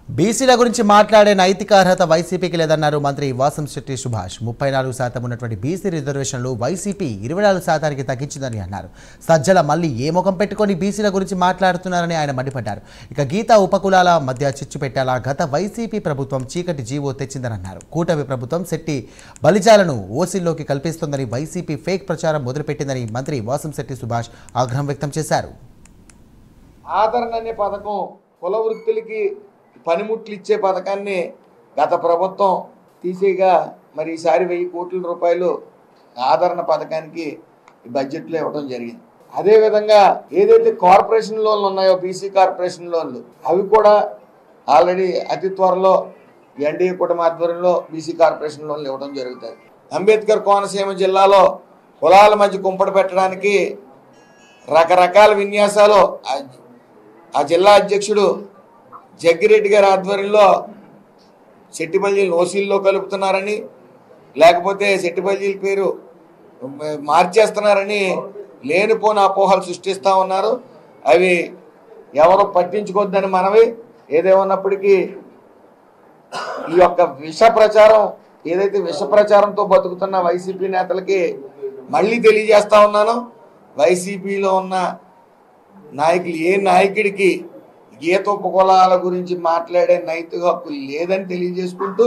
బీసీల గురించి మాట్లాడే నైతిక అర్హత వైసీపీకి లేదన్నారు మంత్రి వాసంశెట్టి సుభాష్. 34% ఉన్నటువంటి బీసీ రిజర్వేషన్లు వైసీపీ 24%కి తగ్గించిందని అన్నారు. సజ్జల మళ్ళీ ఏ ముఖం పెట్టుకొని బీసీల గురించి మాట్లాడుతున్నారని ఆయన మండిపడ్డారు. ఇక గీతా ఉపకులాల మధ్య చిచ్చు పెట్టేలా గత వైసీపీ ప్రభుత్వం చీకటి జీవో తెచ్చిందని అన్నారు. కూటమి ప్రభుత్వం శెట్టి బలిజాలను ఓసీల్లోకి కల్పిస్తోందని వైసీపీ ఫేక్ ప్రచారం మొదలుపెట్టిందని మంత్రి వాసంశెట్టి సుభాష్ ఆగ్రహం వ్యక్తం చేశారు. ఆదరణ అనే పథకం కుల వృత్తులకి పనిముట్లు ఇచ్చే పథకాన్ని గత ప్రభుత్వం తీసేగా మరి ఈసారి 1000 కోట్ల రూపాయలు ఆదరణ పథకానికి బడ్జెట్లో ఇవ్వడం జరిగింది. అదేవిధంగా ఏదైతే కార్పొరేషన్ లోన్లు ఉన్నాయో బీసీ కార్పొరేషన్ లోన్లు అవి కూడా ఆల్రెడీ అతి త్వరలో ఎన్డీఏ కూటమి ఆధ్వర్యంలో బీసీ కార్పొరేషన్ లోన్లు ఇవ్వడం జరుగుతుంది. అంబేద్కర్ కోనసీమ జిల్లాలో కులాల మధ్య కుంపడి పెట్టడానికి రకరకాల విన్యాసాలు ఆ జిల్లా అధ్యక్షుడు జగ్గిరెడ్డి గారి ఆధ్వర్యంలో శెట్టిబల్జీలు ఓసీల్లో కలుపుతున్నారని, లేకపోతే శెట్టిబల్జీల పేరు మార్చేస్తున్నారని లేనిపోని అపోహలు సృష్టిస్తూ ఉన్నారు. అవి ఎవరు పట్టించుకోవద్దని మనవి. ఏదేమన్నప్పటికీ ఈ యొక్క విష ప్రచారం ఏదైతే విష ప్రచారంతో బతుకుతున్న వైసీపీ నేతలకి మళ్ళీ తెలియజేస్తా ఉన్నాను. వైసీపీలో ఉన్న నాయకులు ఏ నాయకుడికి గీత ఉపకులాల గురించి మాట్లాడే నైతిక హక్కు లేదని తెలియజేసుకుంటూ